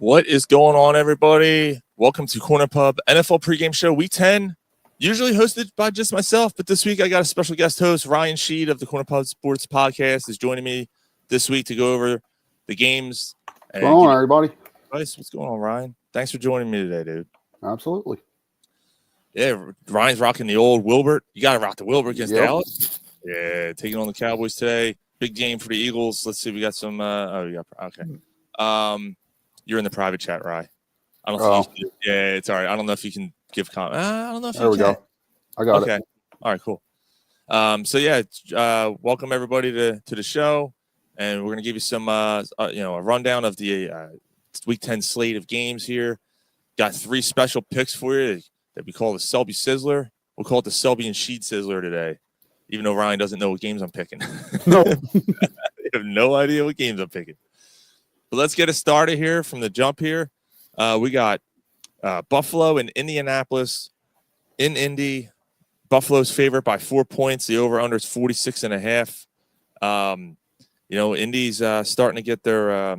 What is going on, everybody? Welcome to Corner Pub NFL Pregame Show Week 10. Usually hosted by just myself, but this week I got a special guest host. Ryan Shead of the Corner Pub Sports Podcast is joining me this week to go over the games. What's going on, everybody? What's going on, Ryan? Thanks for joining me today, dude. Absolutely. Yeah, Ryan's rocking the old Wilbert. You got to rock the Wilbert against Dallas. Yeah, taking on the Cowboys today. Big game for the Eagles. Let's see. We got some. Okay. You're in the private chat, Ryan. I don't know if you, yeah, it's all right. I don't know if you can give comment. I don't know if there you can. Go. I got it. Okay. All right, cool. Welcome everybody to the show, and we're gonna give you some a rundown of the Week 10 slate of games here. Got 3 special picks for you that we call the Selby Sizzler. We'll call it the Selby and Shead Sizzler today, even though Ryan doesn't know what games I'm picking. No, I have no idea what games I'm picking. But let's get it started here from the jump here. We got Buffalo and Indianapolis. In Indy, Buffalo's favorite by 4 points. The over-under is 46.5. Indy's starting to get their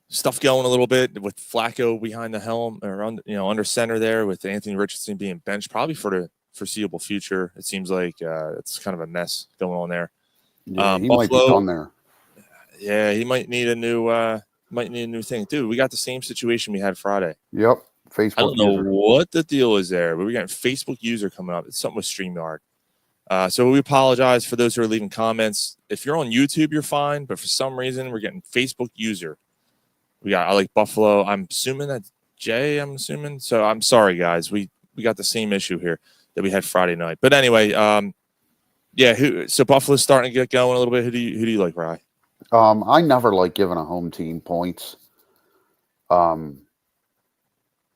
stuff going a little bit with Flacco behind the helm or under center there, with Anthony Richardson being benched probably for the foreseeable future. It seems like it's kind of a mess going on there. Yeah, he might be done there. Yeah, he might need a new thing. Dude, we got the same situation we had Friday. Yep. Facebook I don't know what the deal is there, but we got a Facebook user coming up. It's something with StreamYard. So we apologize for those who are leaving comments. If you're on YouTube, you're fine, but for some reason we're getting Facebook user. I like Buffalo. I'm assuming that's Jay, So I'm sorry, guys. We got the same issue here that we had Friday night. But anyway, so Buffalo's starting to get going a little bit. Who do you like, Rye? I never like giving a home team points. I'm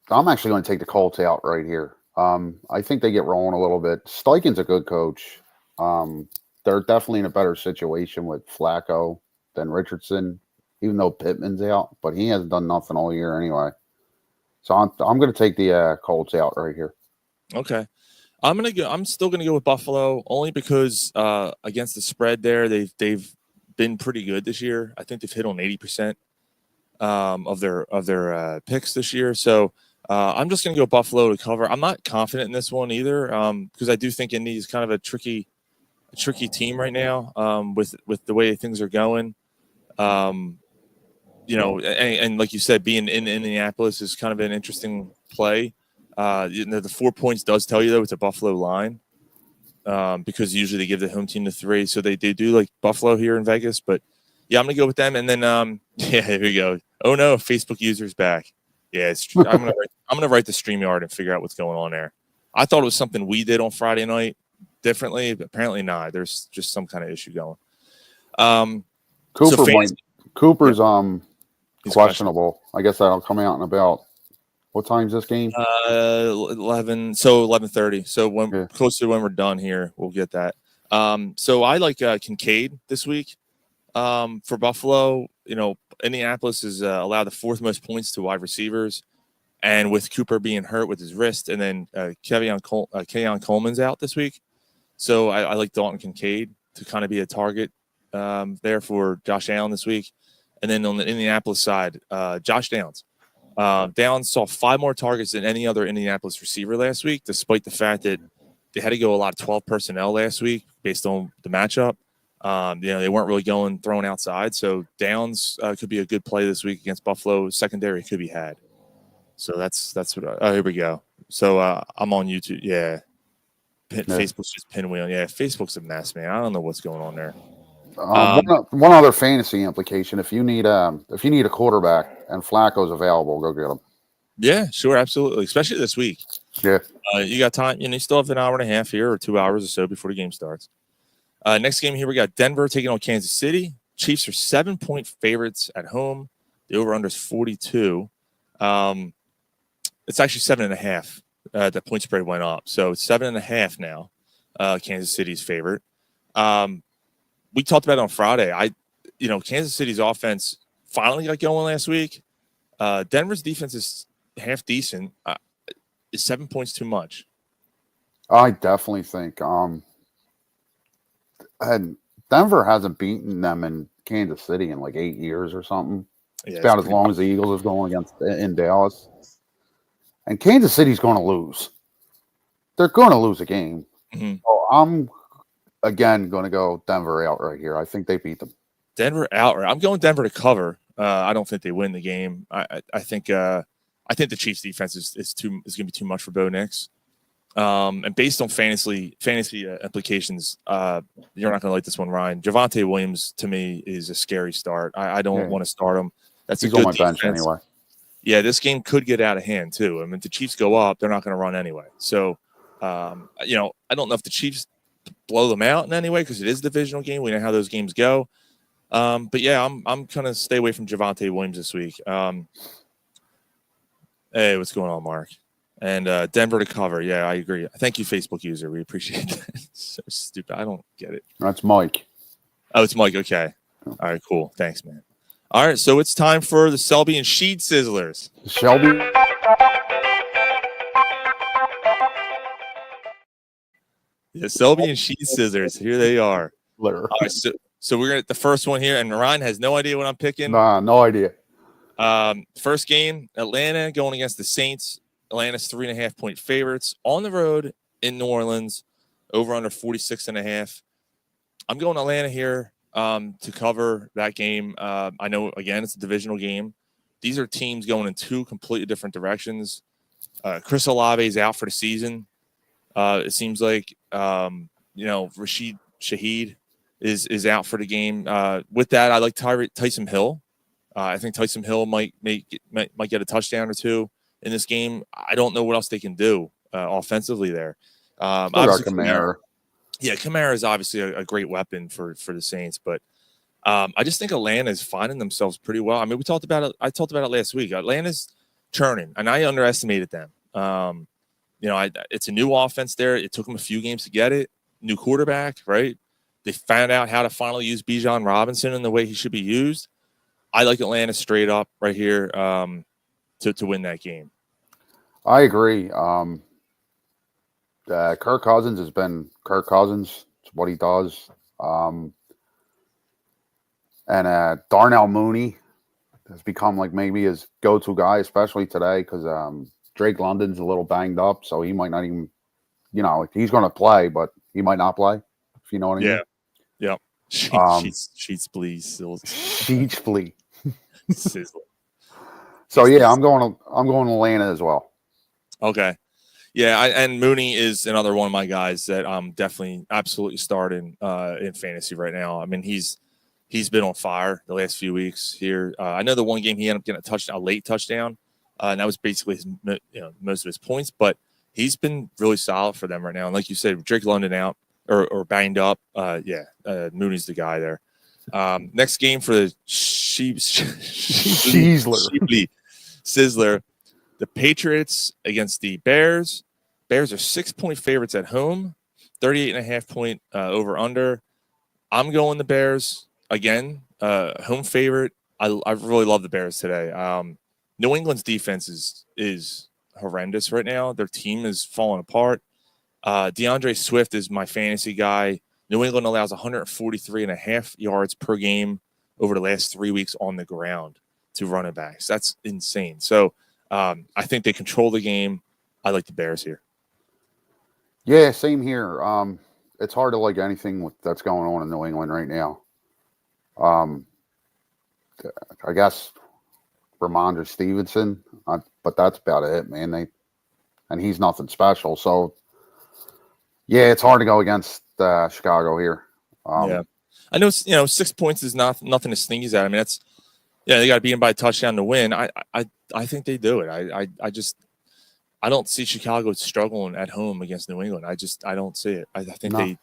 actually going to take the Colts out right here. I think they get rolling a little bit. Steichen's a good coach. They're definitely in a better situation with Flacco than Richardson, even though Pittman's out, but he hasn't done nothing all year anyway. So I'm going to take the Colts out right here. Okay. I'm still gonna go with Buffalo only because against the spread there, they've been pretty good this year. I think they've hit on 80% of their picks this year. So I'm just gonna go Buffalo to cover. I'm not confident in this one either because I do think Indy is kind of a tricky team right now with the way things are going. And like you said, being in Indianapolis is kind of an interesting play. The 4 points does tell you though it's a Buffalo line because usually they give the home team the 3, so they do like Buffalo here in Vegas. But yeah, I'm gonna go with them, and then here we go. Oh no, Facebook user's back. Yeah, I'm gonna write the StreamYard and figure out what's going on there. I thought it was something we did on Friday night differently, but apparently not. There's just some kind of issue going. Cooper's questionable. I guess that'll come out in about. What time's this game? 11. So 11:30. So closer to when we're done here, we'll get that. So I like Kincaid this week for Buffalo. Indianapolis has allowed the 4th most points to wide receivers, and with Cooper being hurt with his wrist, and then Keon Coleman's out this week. So I like Dalton Kincaid to kind of be a target there for Josh Allen this week. And then on the Indianapolis side, Josh Downs. Downs saw 5 more targets than any other Indianapolis receiver last week, despite the fact that they had to go a lot of 12 personnel last week based on the matchup. They weren't really throwing outside. So Downs could be a good play this week against Buffalo. Secondary could be had. So that's what. Here we go. So I'm on YouTube. Yeah. Facebook's just pinwheeling. Yeah, Facebook's a mess, man. I don't know what's going on there. One other fantasy implication: if you need a quarterback and Flacco's available, go get him. Yeah, sure, absolutely. Especially this week. Yeah, you got time. You still have an hour and a half here, or 2 hours or so before the game starts. Next game here, we got Denver taking on Kansas City. Chiefs are 7-point favorites at home. The over/under is 42. It's actually 7.5. The point spread went up, so it's 7.5 now. Kansas City's favorite. We talked about it on Friday. Kansas City's offense finally got going last week. Denver's defense is half decent. Is 7 points too much? I definitely think. And Denver hasn't beaten them in Kansas City in like 8 years or something. It's about as long as the Eagles are going against in Dallas. And Kansas City's going to lose. They're going to lose a game. Mm-hmm. So I'm, again, going to go Denver outright here. I think they beat them. Denver outright. I'm going Denver to cover. I don't think they win the game. I think the Chiefs defense is going to be too much for Bo Nix. And based on fantasy implications, you're not going to like this one, Ryan. Javonte Williams to me is a scary start. I don't want to start him. He's a good on my defense. Bench anyway. Yeah, this game could get out of hand too. I mean, if the Chiefs go up, they're not going to run anyway. So, I don't know if the Chiefs blow them out in any way because it is a divisional game. We know how those games go. But yeah, I'm going to stay away from Javonte Williams this week. Hey, what's going on, Mark? And Denver to cover. Yeah, I agree. Thank you, Facebook user. We appreciate that. It's so stupid. I don't get it. That's Mike. Oh, it's Mike. Okay. All right, cool. Thanks, man. All right, so it's time for the Selby and Shead Sizzlers. Selby. Yeah, Selby and Shead Scissors. Here they are. All right, so we're going to the first one here, and Ryan has no idea what I'm picking. Nah, no idea. First game, Atlanta going against the Saints. Atlanta's 3.5-point favorites on the road in New Orleans, over under 46.5. I'm going Atlanta here to cover that game. I know, again, it's a divisional game. These are teams going in two completely different directions. Chris Olave is out for the season. It seems like, Rashid Shaheed is out for the game. With that, I like Taysom Hill. I think Taysom Hill might get a touchdown or two in this game. I don't know what else they can do offensively there. Obviously, Kamara. Yeah, Kamara is obviously a great weapon for the Saints, but I just think Atlanta is finding themselves pretty well. I mean, I talked about it last week. Atlanta's churning, and I underestimated them. It's a new offense there. It took them a few games to get it. New quarterback, right? They found out how to finally use Bijan Robinson in the way he should be used. I like Atlanta straight up right here to win that game. I agree. Kirk Cousins has been Kirk Cousins. It's what he does. And Darnell Mooney has become like maybe his go-to guy, especially today because Drake London's a little banged up, so he might not even, he's going to play, but he might not play, if you know what I mean. Yeah. Sheets, please. Sheets, please. Sizzle. So yeah, I'm going to Atlanta as well. Okay. Yeah, and Mooney is another one of my guys that I'm definitely absolutely starting in fantasy right now. I mean, he's been on fire the last few weeks here. I know the one game he ended up getting a late touchdown, and that was basically his most of his points. But he's been really solid for them right now. And like you said, Drake London out or banged up. Mooney's the guy there. Next game for the Sizzler. The Patriots against the Bears. Bears are 6-point favorites at home, 38.5-point over under. I'm going the Bears again. Home favorite. I really love the Bears today. New England's defense is horrendous right now. Their team is falling apart. DeAndre Swift is my fantasy guy. New England allows 143.5 yards per game over the last 3 weeks on the ground to running backs. That's insane. So I think they control the game. I like the Bears here. Yeah, same here. It's hard to like anything that's going on in New England right now. I guess Ramondre Stevenson, but that's about it, man. And he's nothing special. So yeah, it's hard to go against Chicago here. Yeah, I know. 6 points is nothing to sneeze at. I mean, they got to beat him by a touchdown to win. I think they do it. I don't see Chicago struggling at home against New England. I don't see it. I think they,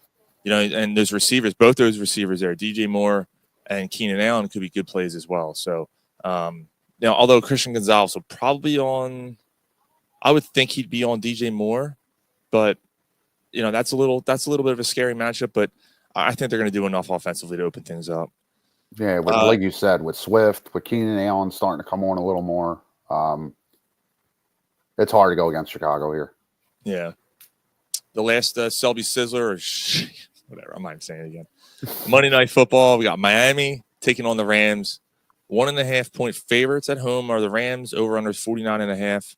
and those receivers, both those receivers there, DJ Moore and Keenan Allen could be good plays as well. So, although Christian Gonzalez will probably I would think he'd be on DJ Moore, but that's a little bit of a scary matchup. But I think they're going to do enough offensively to open things up. Yeah, like you said, with Swift, with Keenan Allen starting to come on a little more. It's hard to go against Chicago here. Yeah. The last Selby Sizzler, or whatever, I'm not even saying it again. Monday Night Football, we got Miami taking on the Rams. 1.5 point favorites at home are the Rams. Over under 49.5.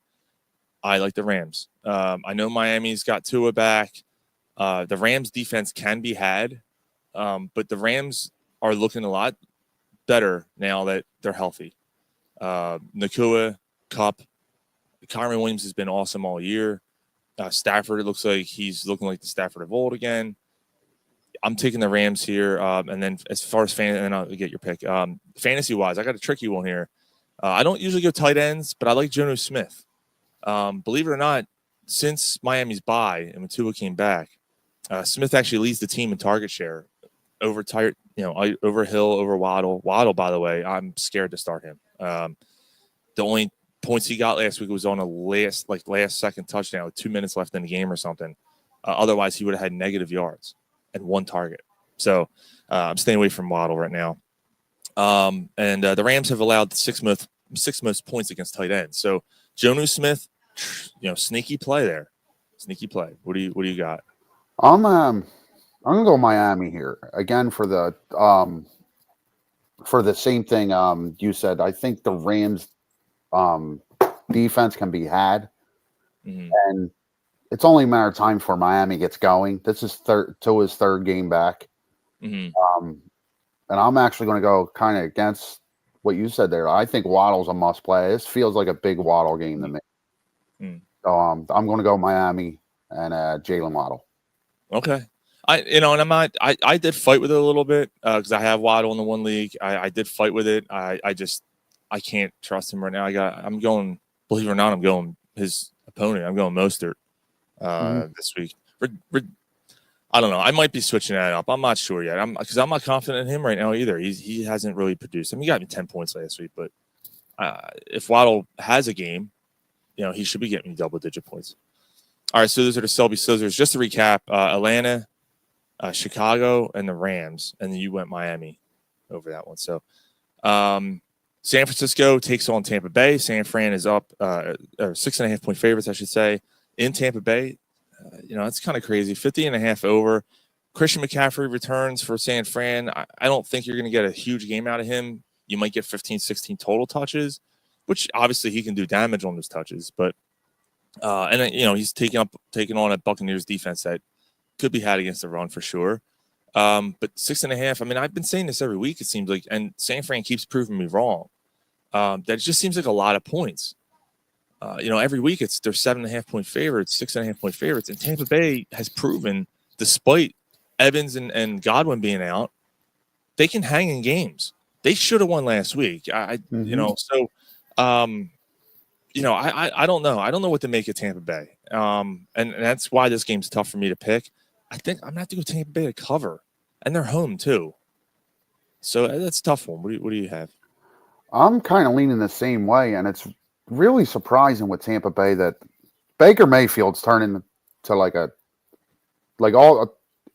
I like the Rams. I know Miami's got Tua back. The Rams defense can be had, but the Rams are looking a lot better now that they're healthy. Nakua, Kupp, Kyron Williams has been awesome all year. Stafford, it looks like he's looking like the Stafford of old again. I'm taking the Rams here. And then as far as and then I'll get your pick. Fantasy-wise, I got a tricky one here. I don't usually go tight ends, but I like Jonnu Smith. Believe it or not, since Miami's bye and when Tua came back, Smith actually leads the team in target share over over Hill, over Waddle. Waddle, by the way, I'm scared to start him. The only points he got last week was on a last second touchdown with 2 minutes left in the game or something. Otherwise, he would have had negative yards and one target. So I'm staying away from Waddle right now. And the Rams have allowed six most points against tight ends. So Jonnu Smith, sneaky play there. Sneaky play. What do you got? I'm gonna go Miami here again for the same thing you said. I think the Rams defense can be had, and it's only a matter of time before Miami gets going. This is Tua's third game back, and I'm actually going to go kind of against what you said there. I think Waddle's a must play. This feels like a big Waddle game to me. So I'm going to go Miami and Jalen Waddle. Okay. I did fight with it a little bit because I have Waddle in the one league. I did fight with it. I can't trust him right now. I'm going, believe it or not, I'm going his opponent. I'm going Mostert this week. I don't know. I might be switching that up. I'm not sure yet. Because I'm not confident in him right now either. He hasn't really produced. I mean, he got me 10 points last week, but if Waddle has a game, he should be getting me double-digit points. All right, so those are the Selby Scissors. Just to recap, Atlanta, Chicago, and the Rams, and then you went Miami over that one. So San Francisco takes on Tampa Bay. San Fran is up, or 6.5 point favorites, I should say, in Tampa Bay. That's kind of crazy. 50.5 over. Christian McCaffrey returns for San Fran. I don't think you're going to get a huge game out of him. You might get 15, 16 total touches, which obviously he can do damage on those touches. But and then, he's taking on a Buccaneers defense that could be had against the run for sure. But 6.5. I mean, I've been saying this every week, it seems like, and San Fran keeps proving me wrong. That it just seems like a lot of points. Every week they're 7.5 point favorites, 6.5 point favorites, and Tampa Bay has proven, despite Evans and Godwin being out, they can hang in games. They should have won last week. I don't know. I don't know what to make of Tampa Bay. And that's why this game's tough for me to pick. I think I'm going to have to go Tampa Bay to cover, and they're home too. So that's a tough one. What do you have? I'm kind of leaning the same way, and it's really surprising with Tampa Bay that Baker Mayfield's turning to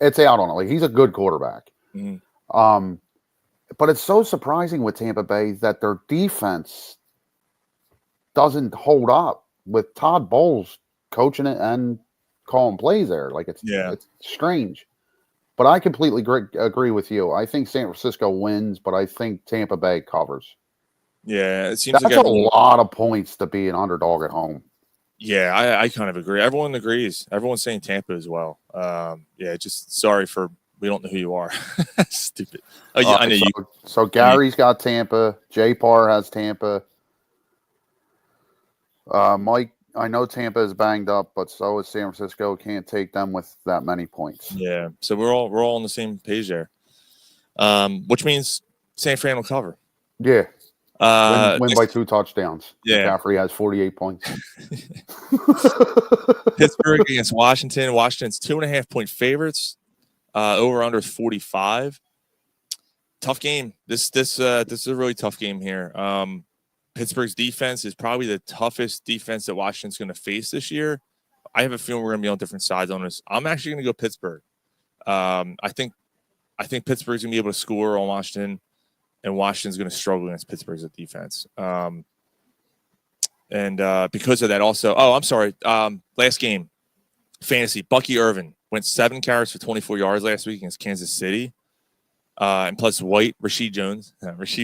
it's out on it. Like, he's a good quarterback. But it's so surprising with Tampa Bay that their defense doesn't hold up with Todd Bowles coaching it and calling plays there. Like, it's strange. But I completely agree with you. I think San Francisco wins, but I think Tampa Bay covers. Yeah, it seems that's a lot of points to be an underdog at home. Yeah, I kind of agree. Everyone agrees. Everyone's saying Tampa as well. Just sorry for we don't know who you are. Stupid. Oh, yeah, I know you. So Gary's got Tampa. J Parr has Tampa. Mike, I know Tampa is banged up, but so is San Francisco. Can't take them with that many points. Yeah, so we're all on the same page there. Which means San Fran will cover. Yeah. Win by 2 touchdowns. Yeah. McCaffrey has 48 points. Pittsburgh against Washington. Washington's 2.5 point favorites. Over under 45. Tough game. This is a really tough game here. Pittsburgh's defense is probably the toughest defense that Washington's going to face this year. I have a feeling we're going to be on different sides on this. I'm actually going to go Pittsburgh. I think Pittsburgh's going to be able to score on Washington, and Washington's going to struggle against Pittsburgh's defense. And because of that also, last game, fantasy, Bucky Irvin went 7 carries for 24 yards last week against Kansas City. And plus Rashid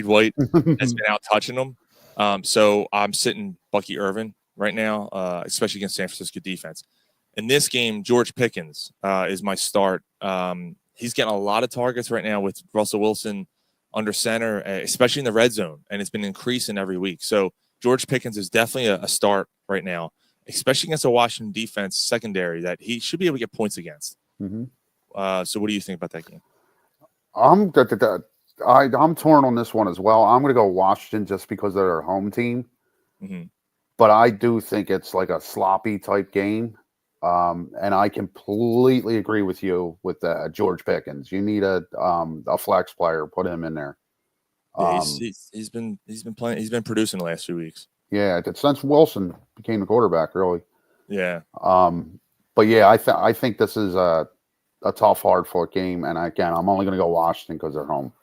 White has been out touching them. So I'm sitting Bucky Irvin right now, especially against San Francisco defense. In this game, George Pickens is my start. He's getting a lot of targets right now with Russell Wilson under center, especially in the red zone, and it's been increasing every week. So George Pickens is definitely a start right now, especially against a Washington defense secondary that he should be able to get points against. Mm-hmm. So what do you think about that game? I'm torn on this one as well. I'm going to go Washington just because they're their home team. Mm-hmm. But I do think it's like a sloppy type game. And I completely agree with you with George Pickens. You need a flex player, put him in there. Yeah, he's been playing. He's been producing the last few weeks. Yeah, since Wilson became the quarterback, really. Yeah. But yeah, I think this is a tough, hard-fought game. And again, I'm only going to go Washington because they're home.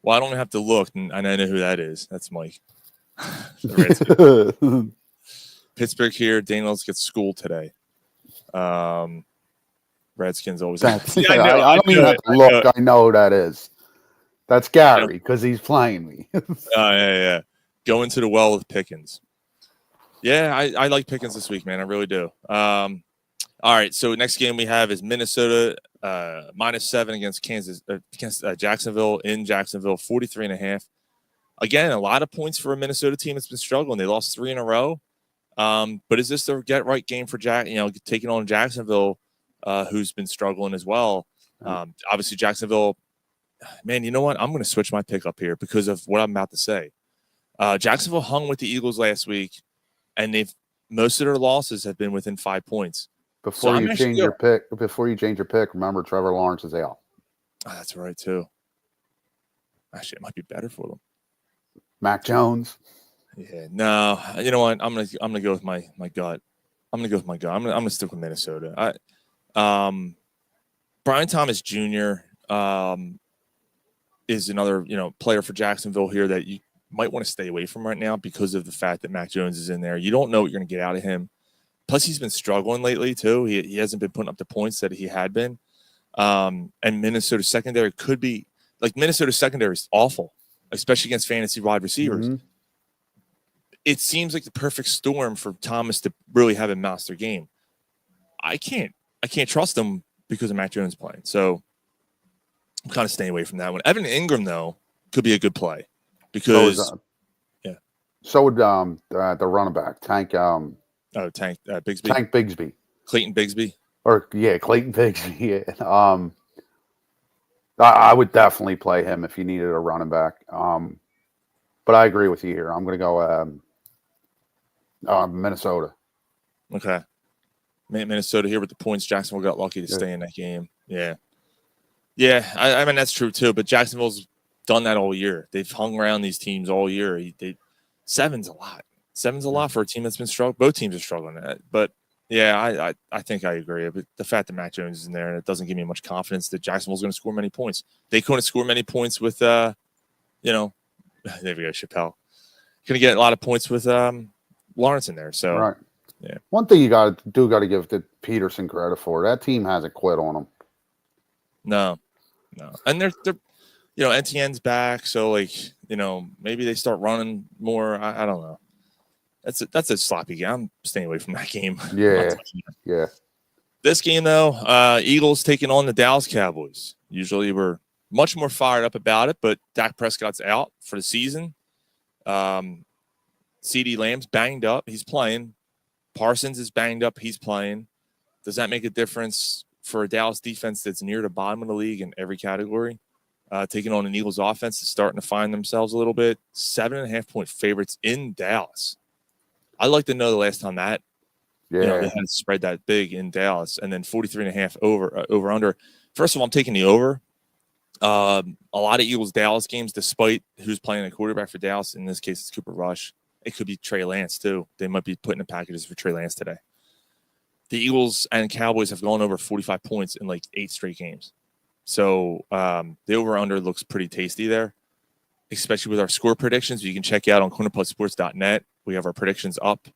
Well, I don't have to look, and I know who that is. That's Mike. Pittsburgh here. Daniels gets schooled today. Redskins always. I don't even have to look. I know who that is. That's Gary because he's playing me. Yeah. Going to the well with Pickens. Yeah, I like Pickens this week, man. I really do. All right, so next game we have is Minnesota -7 against Jacksonville in Jacksonville, 43.5. Again, a lot of points for a Minnesota team that's been struggling. They lost 3 in a row. But is this the get right game for taking on Jacksonville, who's been struggling as well? Obviously, Jacksonville, man, you know what? I'm going to switch my pick up here because of what I'm about to say. Jacksonville hung with the Eagles last week, and most of their losses have been within 5 points. Before you change your pick, remember Trevor Lawrence is out. Oh, that's right too. Actually, it might be better for them. Mac Jones. Yeah, no. You know what? I'm gonna go with my gut. I'm gonna stick with Minnesota. Brian Thomas Jr. Is another player for Jacksonville here that you might want to stay away from right now because of the fact that Mac Jones is in there. You don't know what you're going to get out of him. Plus, he's been struggling lately too. He hasn't been putting up the points that he had been. And Minnesota secondary could be Minnesota secondary is awful, especially against fantasy wide receivers. Mm-hmm. It seems like the perfect storm for Thomas to really have a master game. I can't trust him because of Mac Jones playing. So I'm kind of staying away from that one. Evan Ingram, though, could be a good play because So would the running back Tank Bigsby. Tank Bigsby. Clayton Bigsby. Clayton Bigsby. Yeah. I would definitely play him if you needed a running back. But I agree with you here. I'm going to go Minnesota. Okay. Minnesota here with the points. Jacksonville got lucky to stay in that game. Yeah. Yeah, I mean, that's true too. But Jacksonville's done that all year. They've hung around these teams all year. 7's a lot. 7's a lot for a team that's been struggling. Both teams are struggling at it. But, yeah, I think I agree. But the fact that Mac Jones is in there, and it doesn't give me much confidence that Jacksonville's going to score many points. They couldn't score many points with, there we go, Chappelle. Going to get a lot of points with Lawrence in there. So, right. Yeah. One thing you got to give Peterson credit for. That team hasn't quit on him. No. And they're Etienne's back, so maybe they start running more. I don't know. That's a sloppy game. I'm staying away from that game. Yeah. This game though, Eagles taking on the Dallas Cowboys. Usually we're much more fired up about it, but Dak Prescott's out for the season. CeeDee Lamb's banged up. He's playing. Parsons is banged up. He's playing. Does that make a difference for a Dallas defense that's near the bottom of the league in every category? Taking on an Eagles offense that's starting to find themselves a little bit. 7.5-point favorites in Dallas. I'd like to know the last time that they had spread that big in Dallas, and then 43.5 over under. First of all, I'm taking the over. A lot of Eagles Dallas games, despite who's playing a quarterback for Dallas. In this case, it's Cooper Rush. It could be Trey Lance too. They might be putting in packages for Trey Lance today. The Eagles and Cowboys have gone over 45 points in 8 straight games. So the over-under looks pretty tasty there, especially with our score predictions. You can check out on cornerpodsports.net. We have our predictions up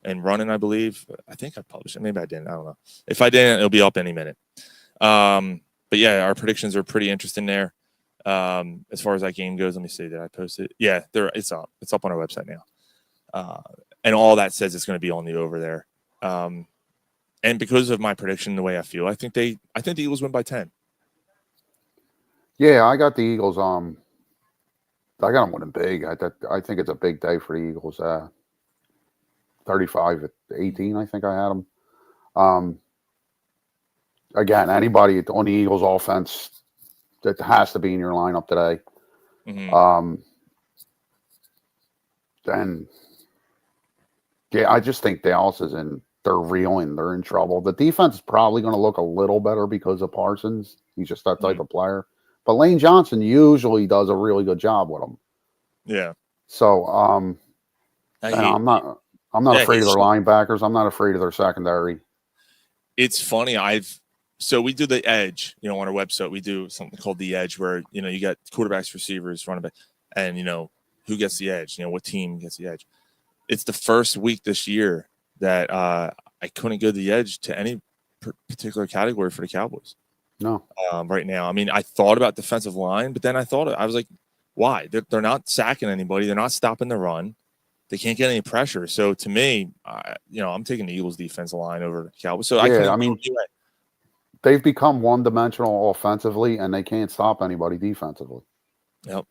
and running, I believe. I think I published it. Maybe I didn't. I don't know. If I didn't, it'll be up any minute. But, yeah, our predictions are pretty interesting there. As far as that game goes, let me see. Did I post it? Yeah, it's up. It's up on our website now. And all that says it's going to be on the over there. And because of my prediction, the way I feel, I think the Eagles win by 10. Yeah, I got the Eagles. I got them winning big. I think it's a big day for the Eagles. 35-18, I think I had them. Again, anybody on the Eagles offense that has to be in your lineup today. Mm-hmm. Then, yeah, I just think Dallas is in. They're reeling. They're in trouble. The defense is probably going to look a little better because of Parsons. He's just that type of player. But Lane Johnson usually does a really good job with them. Yeah. So, I'm not afraid of their linebackers. I'm not afraid of their secondary. It's funny. So we do the edge, on our website. We do something called the edge, where you got quarterbacks, receivers, running back, and who gets the edge. What team gets the edge. It's the first week this year that I couldn't go to the edge to any particular category for the Cowboys. No. Right now, I mean, I thought about defensive line, but then I was like, why? They're not sacking anybody. They're not stopping the run. They can't get any pressure. So to me, I'm taking the Eagles defensive line over the Cowboys. So yeah, they've become one-dimensional offensively, and they can't stop anybody defensively. Yep.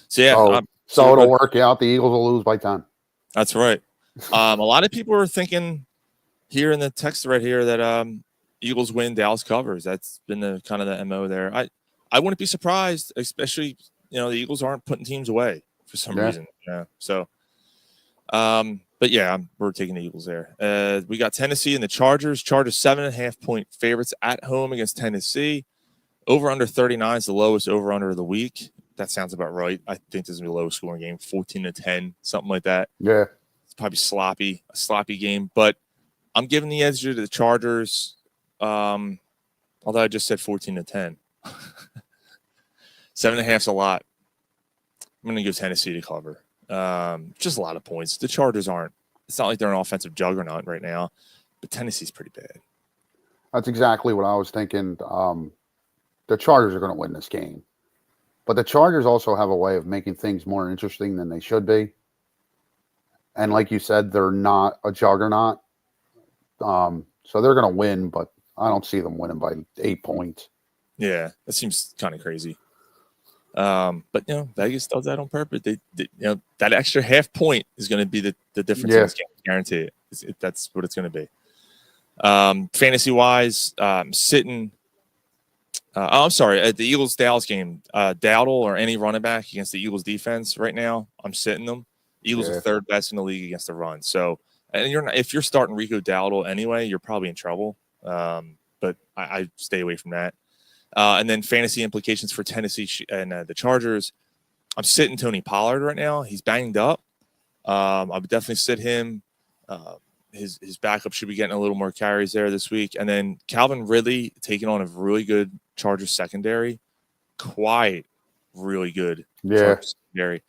So yeah, so it'll work out. The Eagles will lose by 10. That's right. A lot of people are thinking here in the text thread here that Eagles win, Dallas covers. That's been the kind of the MO there. I wouldn't be surprised, especially the Eagles aren't putting teams away for some reason. Yeah. So, but yeah, we're taking the Eagles there. We got Tennessee and the Chargers. Chargers 7.5-point favorites at home against Tennessee. Over under 39 is the lowest over under of the week. That sounds about right. I think this is gonna be a low scoring game, 14-10, something like that. Yeah, it's probably a sloppy game, but I'm giving the edge to the Chargers. Although I just said 14-10, 7.5 is a lot. I'm gonna give Tennessee to cover. Just a lot of points. The Chargers aren't. It's not like they're an offensive juggernaut right now, but Tennessee's pretty bad. That's exactly what I was thinking. The Chargers are going to win this game, but the Chargers also have a way of making things more interesting than they should be. And like you said, they're not a juggernaut, so they're going to win. But I don't see them winning by 8 points. Yeah, that seems kind of crazy. But Vegas does that on purpose. They that extra half point is going to be the difference in this game. Guarantee it. That's what it's going to be. Fantasy wise, sitting. I'm sorry. At the Eagles Dallas game, Dowdle or any running back against the Eagles defense right now, I'm sitting them. Eagles are third best in the league against the run. So, and if you're starting Rico Dowdle anyway, you're probably in trouble. But I stay away from that. And then fantasy implications for Tennessee and the Chargers. I'm sitting Tony Pollard right now. He's banged up. I would definitely sit him. His backup should be getting a little more carries there this week. And then Calvin Ridley taking on a really good Chargers secondary. Really good Chargers secondary.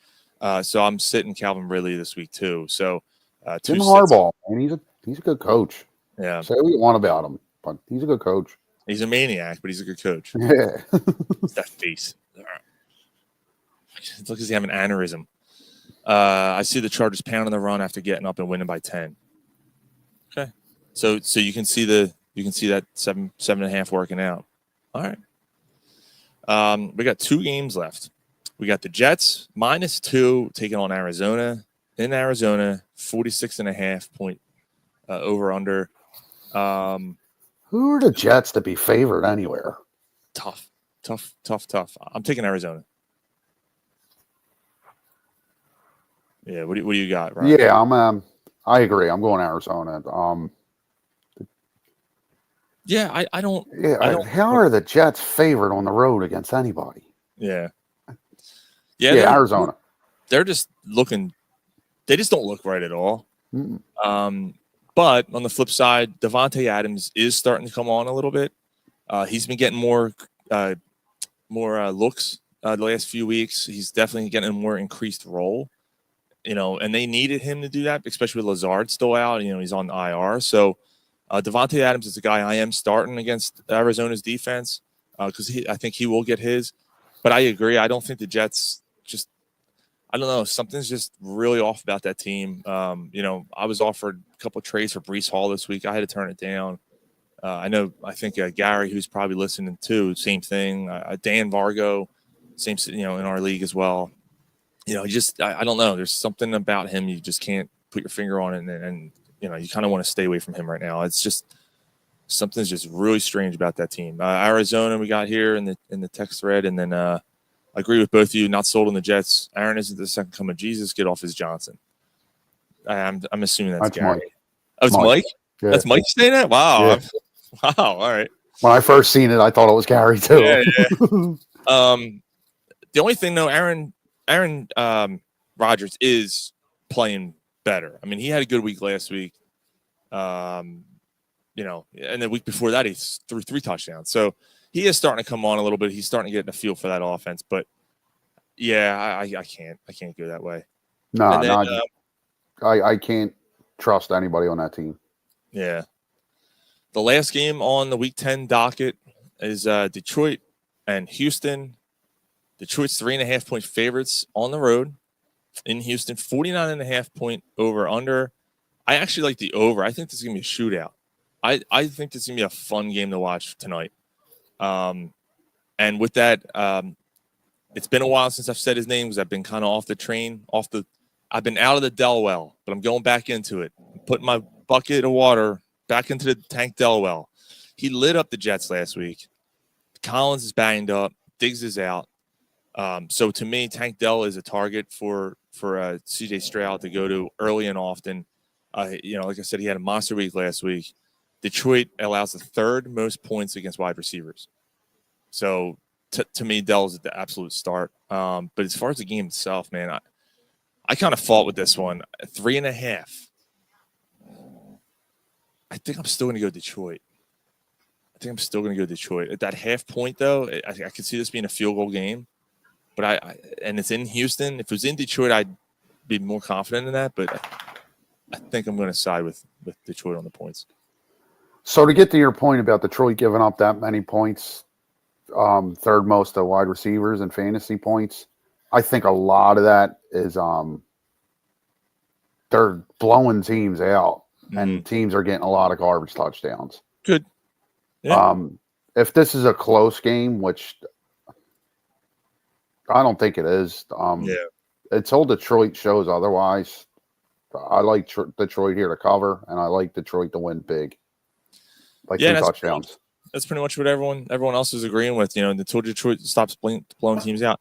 So I'm sitting Calvin Ridley this week too. So Jim Harbaugh, and he's a good coach. Yeah. Say what you want about him, but he's a good coach. He's a maniac, but he's a good coach. Yeah. It's that face. It's like he's having an aneurysm. I see the Chargers pounding the run after getting up and winning by 10. Okay. So you can see that 7.5 working out. All right. We got 2 games left. We got the Jets -2 taking on Arizona. In Arizona, 46.5 point over under. Who are the Jets to be favored anywhere? Tough. I'm taking Arizona. Yeah, what do you got, Ryan? Yeah, I agree. I'm going Arizona. Yeah, I don't. Yeah, how are the Jets favored on the road against anybody? Yeah, Arizona. They're just looking. They just don't look right at all. Mm-mm. But on the flip side, Devontae Adams is starting to come on a little bit. He's been getting more looks the last few weeks. He's definitely getting a more increased role. And they needed him to do that, especially with Lazard still out. He's on IR. So Devontae Adams is a guy I am starting against Arizona's defense because I think he will get his. But I agree. I don't think the Jets just. I don't know. Something's just really off about that team. I was offered a couple of trades for Breece Hall this week. I had to turn it down. I think Gary, who's probably listening too, same thing. Dan Vargo, same, in our league as well. I don't know. There's something about him you just can't put your finger on it, and you kind of want to stay away from him right now. It's just something's just really strange about that team. Arizona, we got here in the text thread, and then I agree with both of you. Not sold on the Jets. Aaron isn't the second coming of Jesus. Get off his Johnson. I'm assuming that's Gary. Mike. Oh, it's Mike. Yeah. That's Mike saying that. Wow. Yeah. Wow. All right. When I first seen it, I thought it was Gary too. Yeah. The only thing though, Aaron Rodgers is playing better. I mean, he had a good week last week. And the week before that, he threw 3 touchdowns. So he is starting to come on a little bit. He's starting to get a feel for that offense. But yeah, I can't go that way. No, I can't trust anybody on that team. Yeah. The last game on the Week 10 docket is Detroit and Houston. Detroit's 3.5-point favorites on the road in Houston. 49.5 point over under. I actually like the over. I think this is gonna be a shootout. I think this is gonna be a fun game to watch tonight. And with that, it's been a while since I've said his name because I've been kind of off the train, I've been out of the Dell well, but I'm going back into it. I'm putting my bucket of water back into the Tank Dell well. He lit up the Jets last week. Collins is banged up. Diggs is out. So to me, Tank Dell is a target for CJ Stroud to go to early and often. Like I said, he had a monster week last week. Detroit allows the 3rd most points against wide receivers. So to me, Dell's at the absolute start. But as far as the game itself, man, I kind of fought with this one. 3.5. I think I'm still going to go Detroit. At that half point, though, I could see this being a field goal game. But and it's in Houston. If it was in Detroit, I'd be more confident in that. But I think I'm going to side with Detroit on the points. So to get to your point about Detroit giving up that many points, 3rd most of wide receivers and fantasy points, I think a lot of that is they're blowing teams out, and teams are getting a lot of garbage touchdowns. Good. Yeah. If this is a close game, which I don't think it is, until Detroit shows otherwise, I like Detroit here to cover, and I like Detroit to win big. Like 2 touchdowns. That's pretty much what everyone else is agreeing with. Until Detroit stops blowing teams out.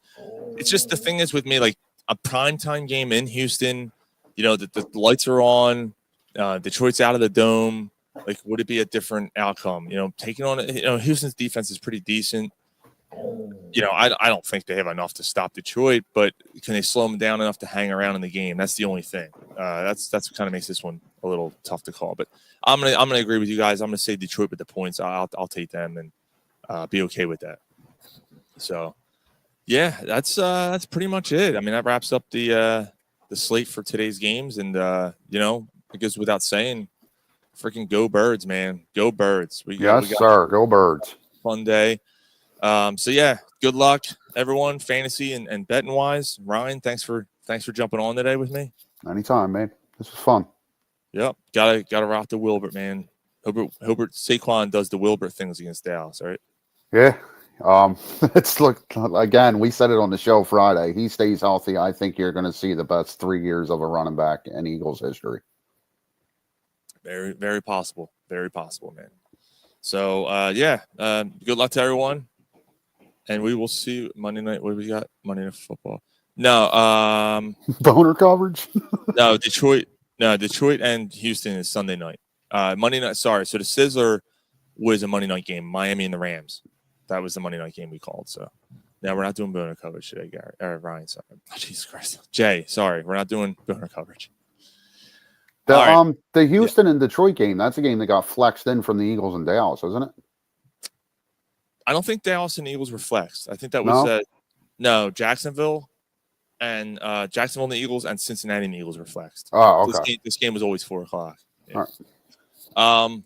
It's just the thing is with me, like a primetime game in Houston, the lights are on, Detroit's out of the dome. Like, would it be a different outcome? Taking on Houston's defense is pretty decent. I don't think they have enough to stop Detroit, but can they slow them down enough to hang around in the game? That's the only thing. That's what kind of makes this one a little tough to call. But I'm gonna agree with you guys. I'm gonna say Detroit with the points. I'll take them and be okay with that. So yeah, that's pretty much it. I mean, that wraps up the slate for today's games, and it goes without saying, freaking go Birds, man, go Birds. Yes, sir, go Birds. Fun day. So yeah, good luck everyone, fantasy and betting wise. Ryan, thanks for jumping on today with me. Anytime, man. This was fun. Yep. Gotta rock the Wilbert, man. Hilbert Saquon does the Wilbert things against Dallas, right? Yeah. It's again, we said it on the show Friday. He stays healthy. I think you're gonna see the best 3 years of a running back in Eagles history. Very, very possible. Very possible, man. So good luck to everyone. And we will see Monday night. What do we got? Monday Night Football. No. Boner coverage? No, Detroit and Houston is Sunday night. Monday night. Sorry. So the Sizzler was a Monday night game. Miami and the Rams. That was the Monday night game we called. So now we're not doing boner coverage today, Gary. Or Ryan, sorry. Oh, Jesus Christ. Jay, sorry. We're not doing boner coverage. The Houston and Detroit game, that's a game that got flexed in from the Eagles and Dallas, isn't it? I don't think Dallas and Eagles were flexed. I think that was Jacksonville and the Eagles and Cincinnati and the Eagles were flexed. Oh, okay. This game was always 4:00. Yeah. Right.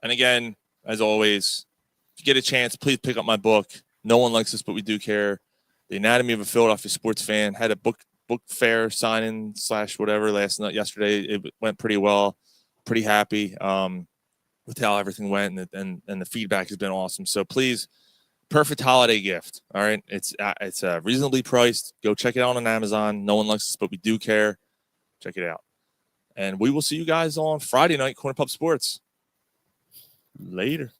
And again, as always, if you get a chance, please pick up my book. No One Likes Us, But We Do Care. The Anatomy of a Philadelphia Sports Fan. Had a book fair signing / whatever yesterday. It went pretty well. Pretty happy with how everything went, and the feedback has been awesome. So please, perfect holiday gift. All right, it's reasonably priced. Go check it out on Amazon. No One Likes Us, But We Do Care. Check it out. And we will see you guys on Friday night, Corner Pub Sports. Later.